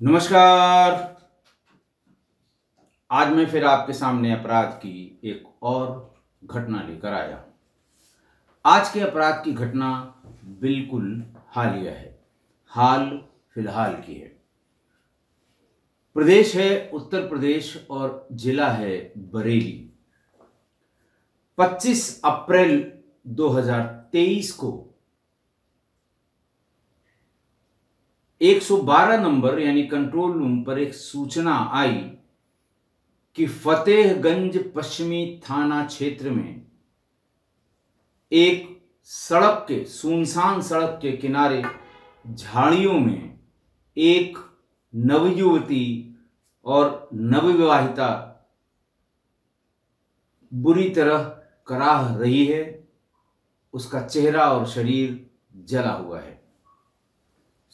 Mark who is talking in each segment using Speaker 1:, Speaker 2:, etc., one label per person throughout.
Speaker 1: नमस्कार। आज मैं फिर आपके सामने अपराध की एक और घटना लेकर आया। आज के अपराध की घटना बिल्कुल हालिया है, हाल फिलहाल की है। प्रदेश है उत्तर प्रदेश और जिला है बरेली। 25 अप्रैल 2023 को 112 नंबर यानी कंट्रोल रूम पर एक सूचना आई कि फतेहगंज पश्चिमी थाना क्षेत्र में एक सुनसान सड़क के किनारे झाड़ियों में एक नवयुवती और नवविवाहिता बुरी तरह कराह रही है। उसका चेहरा और शरीर जला हुआ है।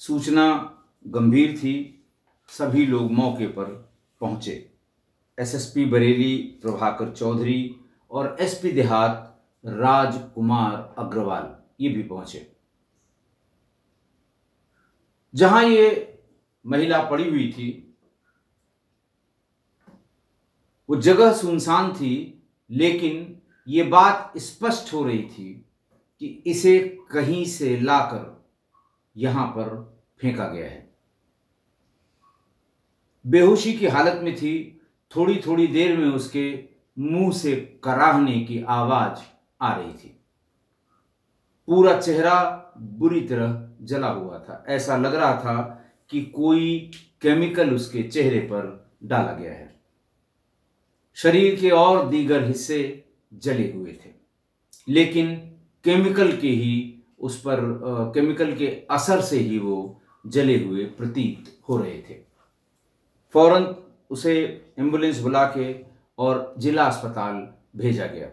Speaker 1: सूचना गंभीर थी। सभी लोग मौके पर पहुंचे। एसएसपी बरेली प्रभाकर चौधरी और एसपी देहात राजकुमार अग्रवाल ये भी पहुंचे। जहां ये महिला पड़ी हुई थी वो जगह सुनसान थी, लेकिन ये बात स्पष्ट हो रही थी कि इसे कहीं से लाकर यहां पर फेंका गया है। बेहोशी की हालत में थी। थोड़ी थोड़ी देर में उसके मुंह से कराहने की आवाज आ रही थी। पूरा चेहरा बुरी तरह जला हुआ था। ऐसा लग रहा था कि कोई केमिकल उसके चेहरे पर डाला गया है। शरीर के और दीगर हिस्से जले हुए थे, लेकिन केमिकल के असर से ही वो जले हुए प्रतीत हो रहे थे। फौरन उसे एम्बुलेंस बुला के और जिला अस्पताल भेजा गया।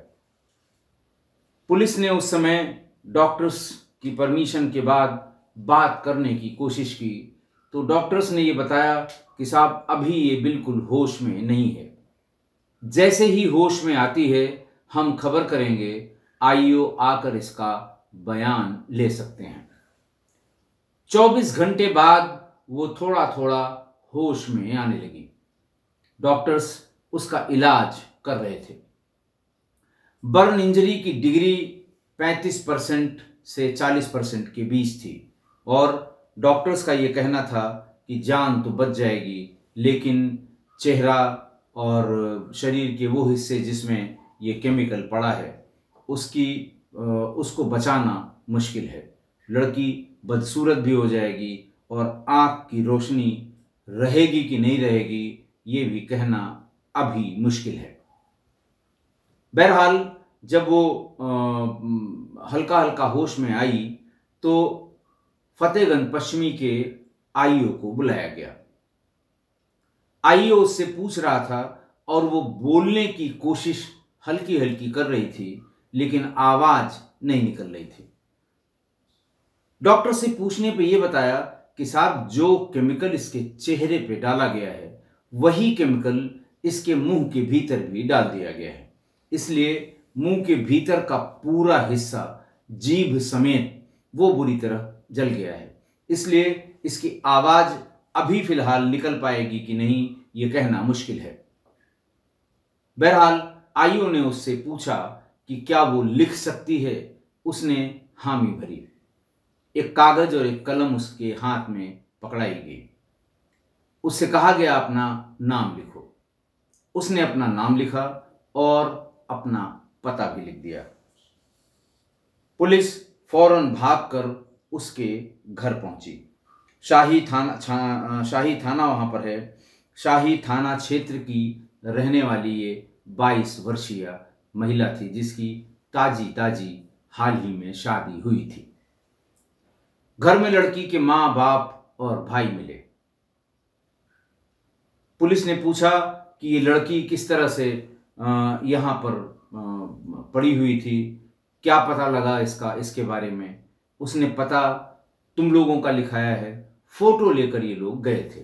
Speaker 1: पुलिस ने उस समय डॉक्टर्स की परमिशन के बाद बात करने की कोशिश की, तो डॉक्टर्स ने ये बताया कि साहब अभी ये बिल्कुल होश में नहीं है। जैसे ही होश में आती है हम खबर करेंगे, आईओ आकर इसका बयान ले सकते हैं। 24 घंटे बाद वो थोड़ा थोड़ा होश में आने लगी। डॉक्टर्स उसका इलाज कर रहे थे। बर्न इंजरी की डिग्री 35% से 40% के बीच थी और डॉक्टर्स का ये कहना था कि जान तो बच जाएगी, लेकिन चेहरा और शरीर के वो हिस्से जिसमें ये केमिकल पड़ा है उसको बचाना मुश्किल है। लड़की बदसूरत भी हो जाएगी और आँख की रोशनी रहेगी कि नहीं रहेगी ये भी कहना अभी मुश्किल है। बहरहाल जब वो हल्का हल्का होश में आई तो फतेहगंज पश्चिमी के आईओ को बुलाया गया। आईओ उससे पूछ रहा था और वो बोलने की कोशिश हल्की हल्की कर रही थी, लेकिन आवाज नहीं निकल रही थी। डॉक्टर से पूछने पे ये बताया कि साहब जो केमिकल इसके चेहरे पे डाला गया है वही केमिकल इसके मुंह के भीतर भी डाल दिया गया है, इसलिए मुंह के भीतर का पूरा हिस्सा जीभ समेत वो बुरी तरह जल गया है। इसलिए इसकी आवाज अभी फिलहाल निकल पाएगी कि नहीं ये कहना मुश्किल है। बहरहाल आईओ ने उससे पूछा कि क्या वो लिख सकती है। उसने हामी भरी। एक कागज और एक कलम उसके हाथ में पकड़ाई गई। उससे कहा गया अपना नाम लिखो। उसने अपना नाम लिखा और अपना पता भी लिख दिया। पुलिस फौरन भागकर उसके घर पहुंची। शाही थाना वहां पर है। शाही थाना क्षेत्र की रहने वाली ये 22 वर्षीय महिला थी, जिसकी ताजी हाल ही में शादी हुई थी। घर में लड़की के मां बाप और भाई मिले। पुलिस ने पूछा कि ये लड़की किस तरह से यहाँ पर पड़ी हुई थी, क्या पता लगा इसके बारे में। उसने पता तुम लोगों का लिखाया है। फोटो लेकर ये लोग गए थे।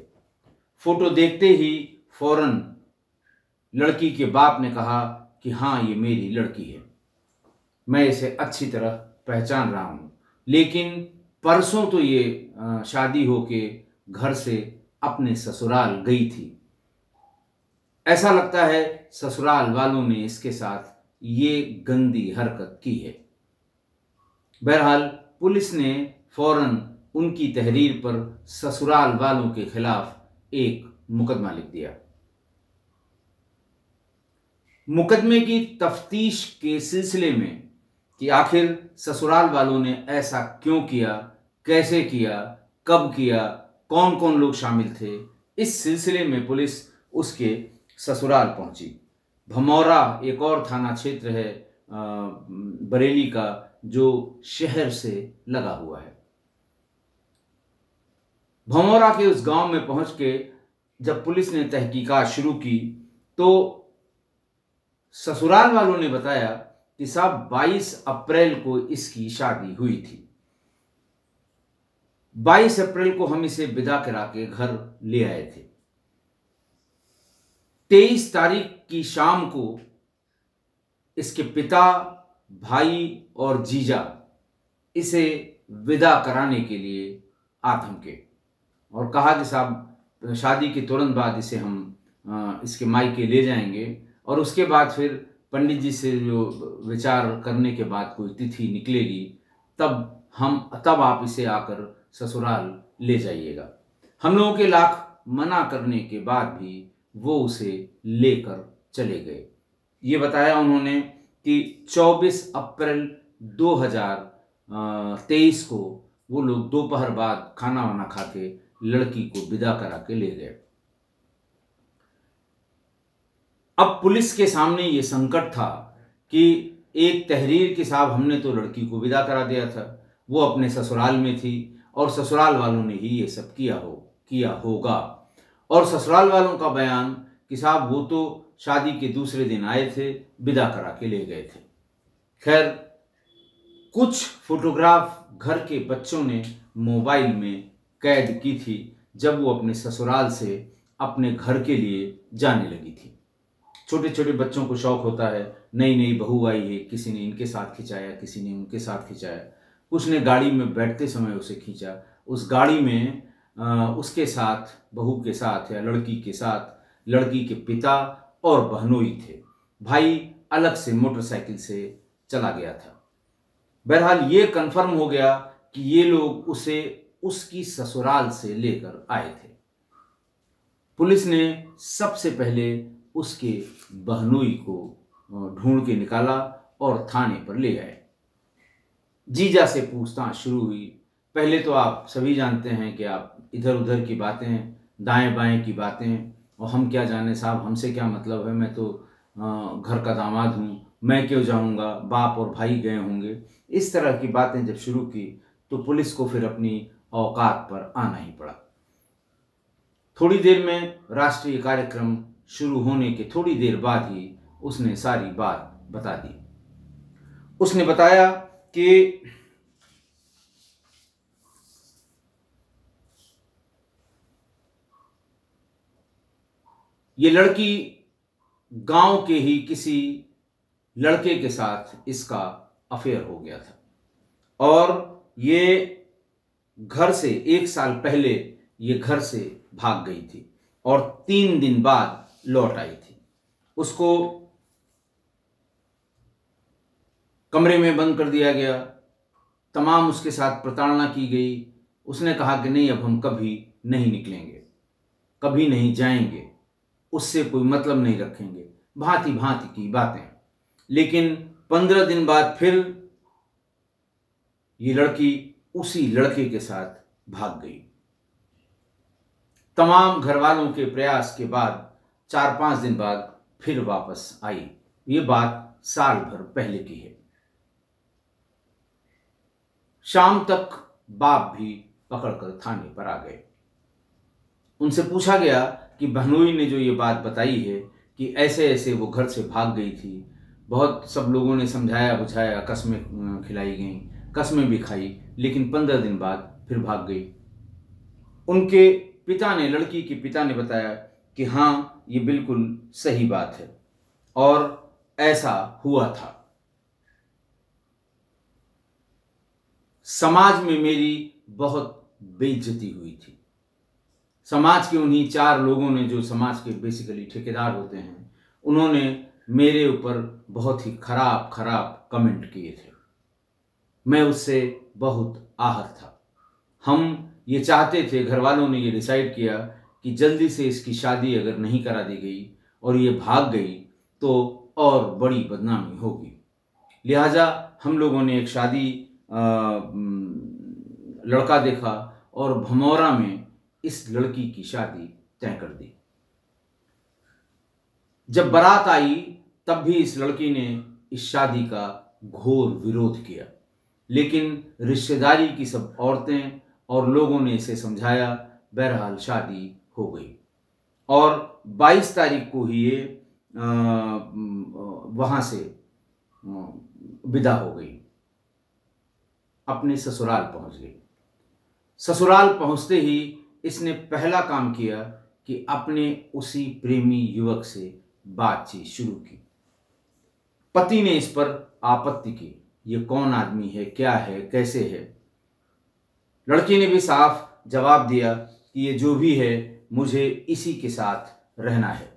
Speaker 1: फोटो देखते ही फौरन लड़की के बाप ने कहा कि हाँ ये मेरी लड़की है, मैं इसे अच्छी तरह पहचान रहा हूं, लेकिन परसों तो ये शादी होके घर से अपने ससुराल गई थी। ऐसा लगता है ससुराल वालों ने इसके साथ ये गंदी हरकत की है। बहरहाल पुलिस ने फौरन उनकी तहरीर पर ससुराल वालों के खिलाफ एक मुकदमा लिख दिया। मुकदमे की तफ्तीश के सिलसिले में कि आखिर ससुराल वालों ने ऐसा क्यों किया, कैसे किया, कब किया, कौन कौन लोग शामिल थे, इस सिलसिले में पुलिस उसके ससुराल पहुंची। भमौरा एक और थाना क्षेत्र है बरेली का, जो शहर से लगा हुआ है। भमौरा के उस गांव में पहुंच के जब पुलिस ने तहकीकात शुरू की तो ससुराल वालों ने बताया कि साहब 22 अप्रैल को इसकी शादी हुई थी। 22 अप्रैल को हम इसे विदा करा के घर ले आए थे। 23 तारीख की शाम को इसके पिता, भाई और जीजा इसे विदा कराने के लिए आ थमके और कहा कि साहब शादी के तुरंत बाद इसे हम इसके मायके ले जाएंगे और उसके बाद फिर पंडित जी से जो विचार करने के बाद कोई तिथि निकलेगी तब आप इसे आकर ससुराल ले जाइएगा। हम लोगों के लाख मना करने के बाद भी वो उसे लेकर चले गए। ये बताया उन्होंने कि 24 अप्रैल 2023 को वो लोग दोपहर बाद खाना वाना खा के लड़की को विदा करा के ले गए। अब पुलिस के सामने ये संकट था कि एक तहरीर के साहब हमने तो लड़की को विदा करा दिया था, वो अपने ससुराल में थी और ससुराल वालों ने ही ये सब किया होगा। और ससुराल वालों का बयान कि साहब वो तो शादी के दूसरे दिन आए थे, विदा करा के ले गए थे। खैर, कुछ फोटोग्राफ घर के बच्चों ने मोबाइल में कैद की थी जब वो अपने ससुराल से अपने घर के लिए जाने लगी थी। छोटे छोटे बच्चों को शौक होता है, नई नई बहू आई है, किसी ने इनके साथ खिंचाया, किसी ने उनके साथ खिंचाया, कुछ ने गाड़ी में बैठते समय उसे खींचा। उस गाड़ी में उसके साथ, बहू के साथ या लड़की के साथ लड़की के पिता और बहनोई थे। भाई अलग से मोटरसाइकिल से चला गया था। बहरहाल ये कन्फर्म हो गया कि ये लोग उसे उसकी ससुराल से लेकर आए थे। पुलिस ने सबसे पहले उसके बहनोई को ढूंढ के निकाला और थाने पर ले आए। जीजा से पूछताछ शुरू हुई। पहले तो आप सभी जानते हैं कि आप इधर उधर की बातें, दाएं बाएं की बातें, और हम क्या जाने साहब, हमसे क्या मतलब है, मैं तो घर का दामाद हूँ, मैं क्यों जाऊँगा, बाप और भाई गए होंगे। इस तरह की बातें जब शुरू की तो पुलिस को फिर अपनी औकात पर आना ही पड़ा। थोड़ी देर में राष्ट्रीय कार्यक्रम शुरू होने के थोड़ी देर बाद ही उसने सारी बात बता दी। उसने बताया कि ये लड़की गांव के ही किसी लड़के के साथ इसका अफेयर हो गया था और ये घर से 1 साल पहले ये घर से भाग गई थी और 3 दिन बाद लौट आई थी। उसको कमरे में बंद कर दिया गया, तमाम उसके साथ प्रताड़ना की गई। उसने कहा कि नहीं, अब हम कभी नहीं निकलेंगे, कभी नहीं जाएंगे, उससे कोई मतलब नहीं रखेंगे, भांति भांति की बातें। लेकिन 15 दिन बाद फिर ये लड़की उसी लड़के के साथ भाग गई। तमाम घर वालों के प्रयास के बाद 4-5 दिन बाद फिर वापस आई। ये बात साल भर पहले की है। शाम तक बाप भी पकड़कर थाने पर आ गए। उनसे पूछा गया कि बहनोई ने जो ये बात बताई है कि ऐसे ऐसे वो घर से भाग गई थी, बहुत सब लोगों ने समझाया बुझाया, कस्में खिलाई गई, कस्में भी खाई, लेकिन 15 दिन बाद फिर भाग गई। उनके पिता ने, लड़की के पिता ने बताया कि हाँ, ये बिल्कुल सही बात है और ऐसा हुआ था। समाज में मेरी बहुत बेइज्जती हुई थी, समाज के उन्हीं 4 लोगों ने, जो समाज के बेसिकली ठेकेदार होते हैं, उन्होंने मेरे ऊपर बहुत ही खराब खराब कमेंट किए थे। मैं उससे बहुत आहत था। हम ये चाहते थे, घर वालों ने ये डिसाइड किया कि जल्दी से इसकी शादी अगर नहीं करा दी गई और ये भाग गई तो और बड़ी बदनामी होगी। लिहाजा हम लोगों ने एक शादी लड़का देखा और भमौरा में इस लड़की की शादी तय कर दी। जब बारात आई तब भी इस लड़की ने इस शादी का घोर विरोध किया, लेकिन रिश्तेदारी की सब औरतें और लोगों ने इसे समझाया। बहरहाल शादी हो गई और 22 तारीख को ही ये वहां से विदा हो गई, अपने ससुराल पहुंच गई। ससुराल पहुंचते ही इसने पहला काम किया कि अपने उसी प्रेमी युवक से बातचीत शुरू की। पति ने इस पर आपत्ति की, ये कौन आदमी है, क्या है, कैसे है। लड़की ने भी साफ जवाब दिया कि ये जो भी है, मुझे इसी के साथ रहना है।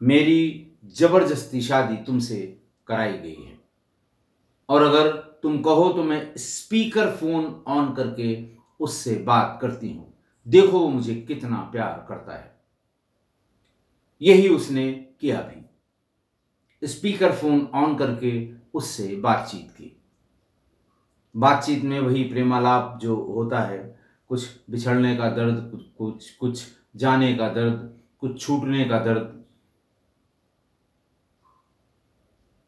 Speaker 1: मेरी जबरदस्ती शादी तुमसे कराई गई है और अगर तुम कहो तो मैं स्पीकर फोन ऑन करके उससे बात करती हूं। देखो वो मुझे कितना प्यार करता है। यही उसने किया भी। स्पीकर फोन ऑन करके उससे बातचीत की। बातचीत में वही प्रेमालाप जो होता है, कुछ बिछड़ने का दर्द, कुछ जाने का दर्द, कुछ छूटने का दर्द।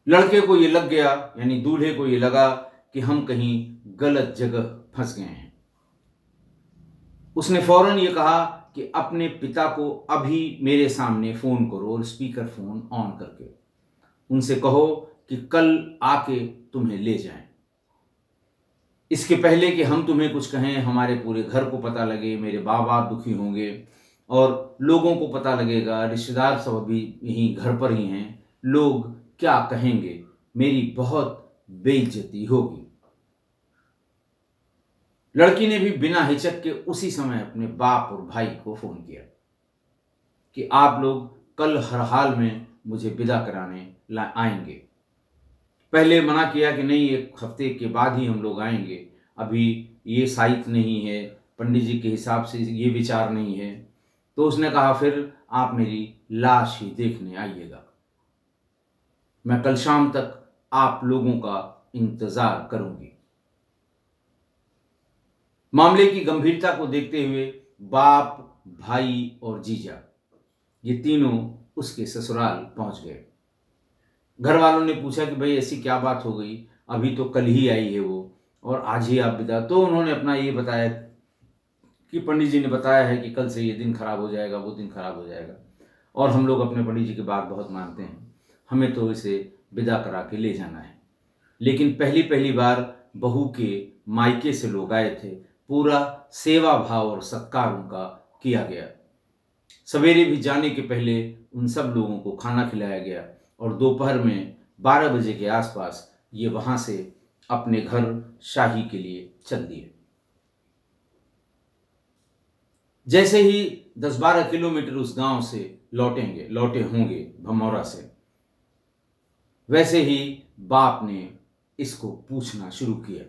Speaker 1: लड़के को ये लग गया, यानी दूल्हे को ये लगा कि हम कहीं गलत जगह फंस गए हैं। उसने फौरन ये कहा कि अपने पिता को अभी मेरे सामने फोन करो और स्पीकर फोन ऑन करके उनसे कहो कि कल आके तुम्हें ले जाएं। इसके पहले कि हम तुम्हें कुछ कहें, हमारे पूरे घर को पता लगे, मेरे बाबा दुखी होंगे और लोगों को पता लगेगा, रिश्तेदार सब अभी यहीं घर पर ही हैं, लोग क्या कहेंगे, मेरी बहुत बेइज्जती होगी। लड़की ने भी बिना हिचक के उसी समय अपने बाप और भाई को फोन किया कि आप लोग कल हर हाल में मुझे विदा कराने आएंगे। पहले मना किया कि नहीं, 1 हफ्ते के बाद ही हम लोग आएंगे, अभी ये साइट नहीं है, पंडित जी के हिसाब से ये विचार नहीं है। तो उसने कहा फिर आप मेरी लाश ही देखने आइएगा, मैं कल शाम तक आप लोगों का इंतजार करूंगी। मामले की गंभीरता को देखते हुए बाप, भाई और जीजा ये तीनों उसके ससुराल पहुंच गए। घर वालों ने पूछा कि भाई ऐसी क्या बात हो गई, अभी तो कल ही आई है वो और आज ही आप विदा। तो उन्होंने अपना ये बताया कि पंडित जी ने बताया है कि कल से ये दिन खराब हो जाएगा, वो दिन खराब हो जाएगा और हम लोग अपने पंडित जी की बात बहुत मानते हैं, हमें तो इसे विदा करा के ले जाना है। लेकिन पहली बार बहू के मायके से लोग आए थे, पूरा सेवा भाव और सत्कार उनका किया गया। सवेरे भी जाने के पहले उन सब लोगों को खाना खिलाया गया और दोपहर में 12 बजे के आसपास ये वहां से अपने घर शाही के लिए चल दिए। जैसे ही 10-12 किलोमीटर उस गांव से लौटे होंगे भमौरा से, वैसे ही बाप ने इसको पूछना शुरू किया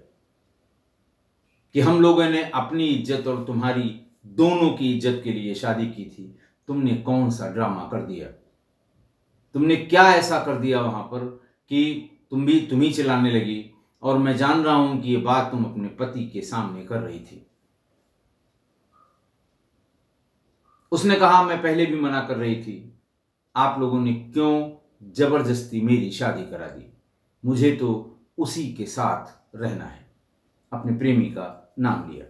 Speaker 1: कि हम लोगों ने अपनी इज्जत और तुम्हारी दोनों की इज्जत के लिए शादी की थी, तुमने कौन सा ड्रामा कर दिया, तुमने क्या ऐसा कर दिया वहां पर कि तुम ही चिल्लाने लगी और मैं जान रहा हूं कि ये बात तुम अपने पति के सामने कर रही थी। उसने कहा मैं पहले भी मना कर रही थी, आप लोगों ने क्यों जबरदस्ती मेरी शादी करा दी, मुझे तो उसी के साथ रहना है। अपने प्रेमी का नाम लिया।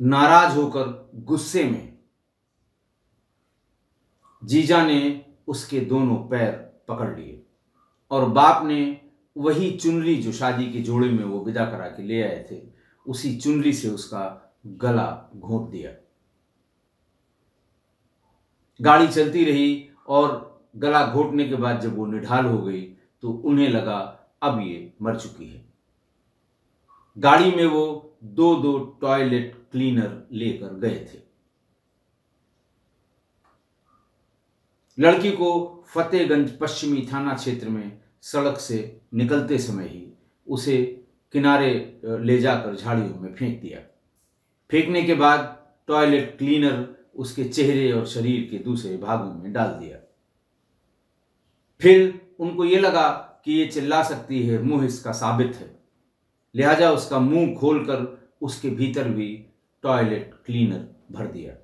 Speaker 1: नाराज होकर गुस्से में जीजा ने उसके दोनों पैर पकड़ लिए और बाप ने वही चुनरी जो शादी के जोड़े में वो विदा करा के ले आए थे, उसी चुनरी से उसका गला घोंट दिया। गाड़ी चलती रही और गला घोंटने के बाद जब वो निढाल हो गई तो उन्हें लगा अब ये मर चुकी है। गाड़ी में वो 2 टॉयलेट क्लीनर लेकर गए थे। लड़की को फतेहगंज पश्चिमी थाना क्षेत्र में सड़क से निकलते समय ही उसे किनारे ले जाकर झाड़ियों में फेंक दिया। फेंकने के बाद टॉयलेट क्लीनर उसके चेहरे और शरीर के दूसरे भागों में डाल दिया। फिर उनको ये लगा कि ये चिल्ला सकती है, मुंह इसका साबित है, लिहाजा उसका मुंह खोलकर उसके भीतर भी टॉयलेट क्लीनर भर दिया।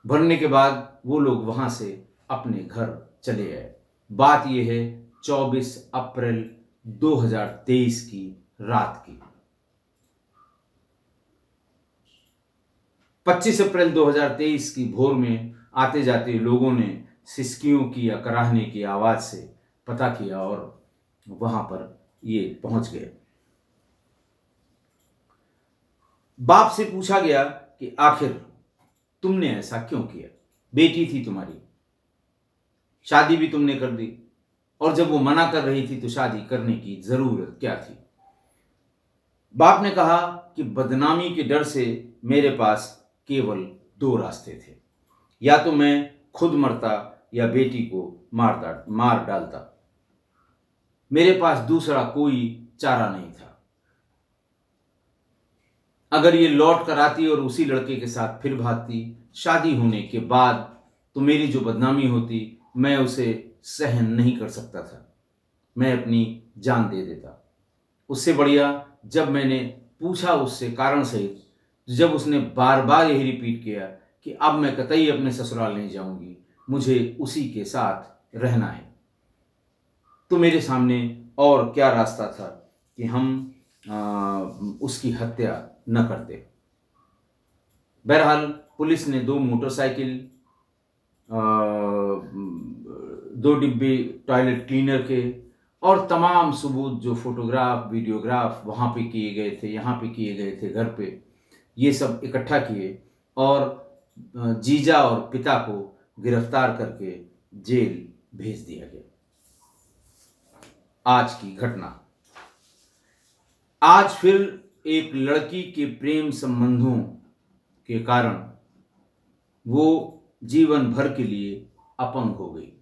Speaker 1: भरने के बाद वो लोग वहां से अपने घर चले आए। बात यह है 24 अप्रैल 2023 की रात की। 25 अप्रैल 2023 की भोर में आते जाते लोगों ने सिसकियों की या कराहने की आवाज से पता किया और वहां पर ये पहुंच गए। बाप से पूछा गया कि आखिर तुमने ऐसा क्यों किया? बेटी थी तुम्हारी, शादी भी तुमने कर दी, और जब वो मना कर रही थी तो शादी करने की जरूरत क्या थी? बाप ने कहा कि बदनामी के डर से मेरे पास केवल 2 रास्ते थे, या तो मैं खुद मरता या बेटी को मार डालता। मेरे पास दूसरा कोई चारा नहीं था। अगर ये लौट कर आती और उसी लड़के के साथ फिर भागती शादी होने के बाद, तो मेरी जो बदनामी होती मैं उसे सहन नहीं कर सकता था, मैं अपनी जान दे देता। उससे बढ़िया जब मैंने पूछा उससे कारण सहित, जब उसने बार बार यही रिपीट किया कि अब मैं कतई अपने ससुराल नहीं जाऊंगी, मुझे उसी के साथ रहना है, तो मेरे सामने और क्या रास्ता था कि हम उसकी हत्या न करते। बहरहाल पुलिस ने 2 मोटरसाइकिल, 2 डिब्बे टॉयलेट क्लीनर के और तमाम सबूत जो फोटोग्राफ वीडियोग्राफ वहाँ पे किए गए थे, यहाँ पे किए गए थे घर पे, ये सब इकट्ठा किए और जीजा और पिता को गिरफ्तार करके जेल भेज दिया गया। आज की घटना, आज फिर एक लड़की के प्रेम संबंधों के कारण वो जीवन भर के लिए अपंग हो गई,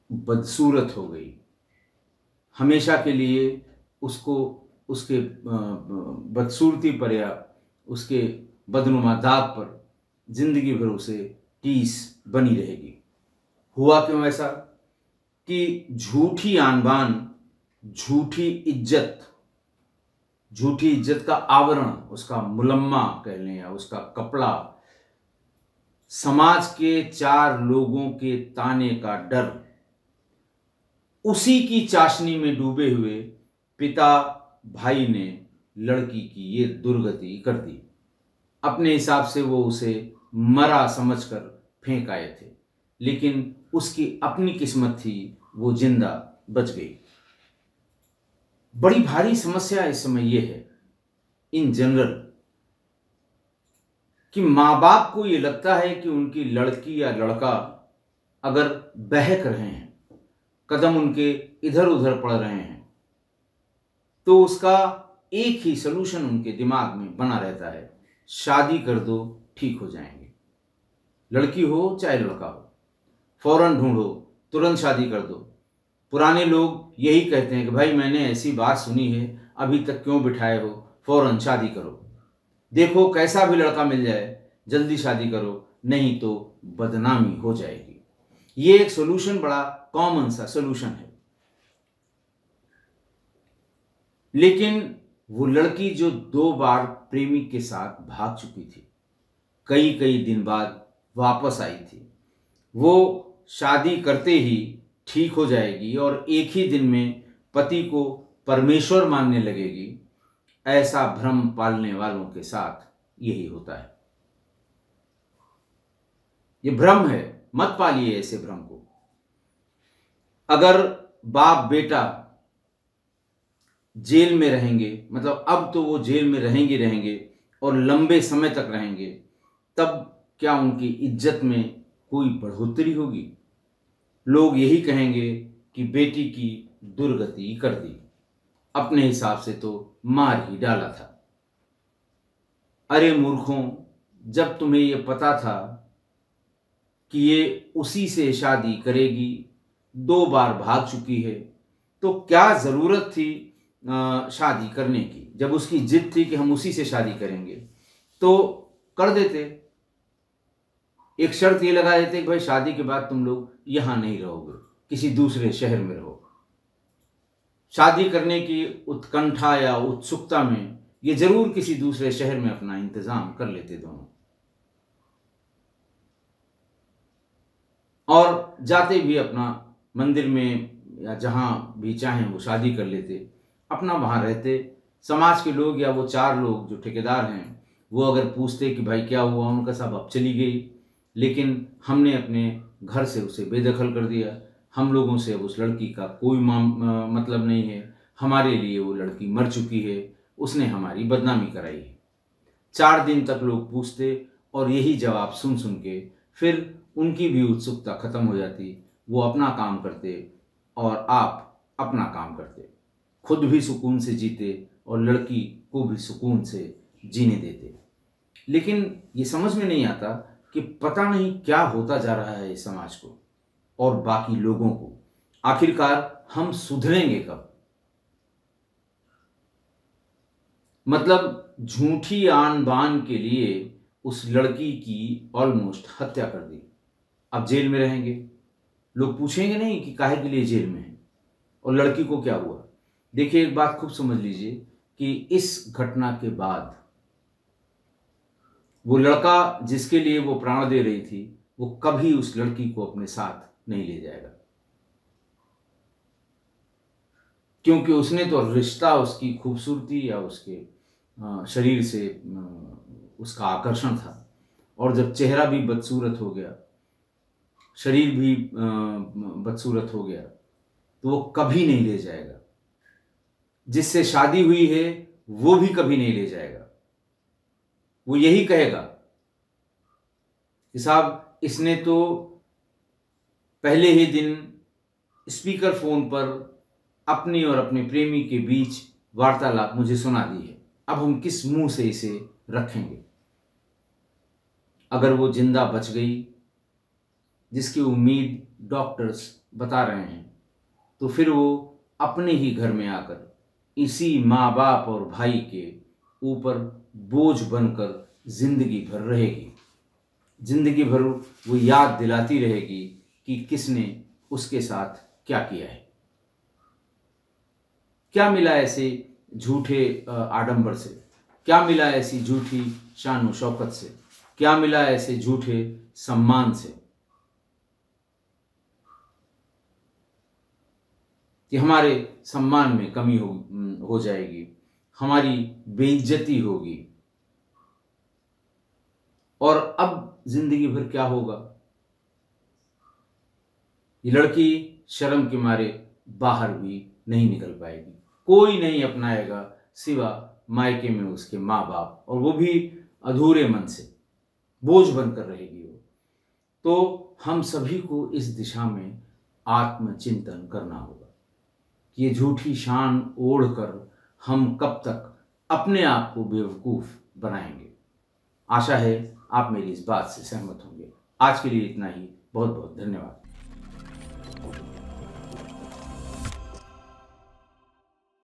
Speaker 1: बदसूरत हो गई। हमेशा के लिए उसको उसके बदसूरती पर या उसके बदनुमा दाग पर जिंदगी भर उसे टीस बनी रहेगी। हुआ क्यों ऐसा कि झूठी आन बान, झूठी इज्जत का आवरण, उसका मुलम्मा कह लें या उसका कपड़ा, समाज के 4 लोगों के ताने का डर, उसी की चाशनी में डूबे हुए पिता भाई ने लड़की की ये दुर्गति कर दी। अपने हिसाब से वो उसे मरा समझकर फेंक आए थे, लेकिन उसकी अपनी किस्मत थी, वो जिंदा बच गई। बड़ी भारी समस्या इस समय ये है इन जनरल कि माँ बाप को ये लगता है कि उनकी लड़की या लड़का अगर बहक रहे हैं, कदम उनके इधर उधर पड़ रहे हैं, तो उसका एक ही सलूशन उनके दिमाग में बना रहता है, शादी कर दो ठीक हो जाएंगे। लड़की हो चाहे लड़का हो, फौरन ढूंढो, तुरंत शादी कर दो। पुराने लोग यही कहते हैं कि भाई मैंने ऐसी बात सुनी है, अभी तक क्यों बिठाए हो, फौरन शादी करो। देखो कैसा भी लड़का मिल जाए, जल्दी शादी करो, नहीं तो बदनामी हो जाएगी। ये एक सोल्यूशन, बड़ा कॉमन सा सोल्यूशन है। लेकिन वो लड़की जो 2 बार प्रेमी के साथ भाग चुकी थी, कई दिन बाद वापस आई थी, वो शादी करते ही ठीक हो जाएगी और एक ही दिन में पति को परमेश्वर मानने लगेगी, ऐसा भ्रम पालने वालों के साथ यही होता है। ये भ्रम है, मत पालिए ऐसे भ्रम को। अगर बाप बेटा जेल में रहेंगे, मतलब अब तो वो जेल में रहेंगे और लंबे समय तक रहेंगे, तब क्या उनकी इज्जत में कोई बढ़ोतरी होगी? लोग यही कहेंगे कि बेटी की दुर्गति कर दी, अपने हिसाब से तो मार ही डाला था। अरे मूर्खों, जब तुम्हें यह पता था कि ये उसी से शादी करेगी, 2 बार भाग चुकी है, तो क्या ज़रूरत थी शादी करने की। जब उसकी जिद थी कि हम उसी से शादी करेंगे तो कर देते। एक शर्त ये लगा देते कि भाई शादी के बाद तुम लोग यहाँ नहीं रहोगे, किसी दूसरे शहर में रहो। शादी करने की उत्कंठा या उत्सुकता में ये जरूर किसी दूसरे शहर में अपना इंतजाम कर लेते दोनों, और जाते भी अपना मंदिर में या जहां भी चाहें वो शादी कर लेते, अपना वहां रहते। समाज के लोग या वो 4 लोग जो ठेकेदार हैं वो अगर पूछते कि भाई क्या हुआ, उनका साहब अब चली गई, लेकिन हमने अपने घर से उसे बेदखल कर दिया, हम लोगों से अब उस लड़की का कोई मतलब नहीं है, हमारे लिए वो लड़की मर चुकी है, उसने हमारी बदनामी कराई है। 4 दिन तक लोग पूछते और यही जवाब सुन सुन के फिर उनकी भी उत्सुकता खत्म हो जाती, वो अपना काम करते और आप अपना काम करते, खुद भी सुकून से जीते और लड़की को भी सुकून से जीने देते। लेकिन ये समझ में नहीं आता कि पता नहीं क्या होता जा रहा है इस समाज को और बाकी लोगों को। आखिरकार हम सुधरेंगे कब? मतलब झूठी आन बान के लिए उस लड़की की ऑलमोस्ट हत्या कर दी, अब जेल में रहेंगे। लोग पूछेंगे नहीं कि काहे के लिए जेल में है और लड़की को क्या हुआ। देखिए, एक बात खूब समझ लीजिए कि इस घटना के बाद वो लड़का जिसके लिए वो प्राण दे रही थी वो कभी उस लड़की को अपने साथ नहीं ले जाएगा, क्योंकि उसने तो रिश्ता उसकी खूबसूरती या उसके शरीर से उसका आकर्षण था, और जब चेहरा भी बदसूरत हो गया, शरीर भी बदसूरत हो गया, तो वो कभी नहीं ले जाएगा। जिससे शादी हुई है वो भी कभी नहीं ले जाएगा। वो यही कहेगा कि साहब इसने तो पहले ही दिन स्पीकर फोन पर अपनी और अपने प्रेमी के बीच वार्तालाप मुझे सुना दी है, अब हम किस मुंह से इसे रखेंगे। अगर वो जिंदा बच गई, जिसकी उम्मीद डॉक्टर्स बता रहे हैं, तो फिर वो अपने ही घर में आकर इसी माँ बाप और भाई के ऊपर बोझ बनकर जिंदगी भर रहेगी। जिंदगी भर वो याद दिलाती रहेगी कि किसने उसके साथ क्या किया है। क्या मिला ऐसे झूठे आडंबर से, क्या मिला ऐसी झूठी शान व शौकत से, क्या मिला ऐसे झूठे सम्मान से कि हमारे सम्मान में कमी हो जाएगी, हमारी बेइज्जती होगी, और अब जिंदगी भर क्या होगा। ये लड़की शर्म के मारे बाहर भी नहीं निकल पाएगी, कोई नहीं अपनाएगा सिवा मायके में उसके माँ बाप, और वो भी अधूरे मन से बोझ बनकर रहेगी वो। तो हम सभी को इस दिशा में आत्मचिंतन करना होगा कि ये झूठी शान ओढ़कर हम कब तक अपने आप को बेवकूफ़ बनाएंगे। आशा है आप मेरी इस बात से सहमत होंगे। आज के लिए इतना ही। बहुत बहुत धन्यवाद।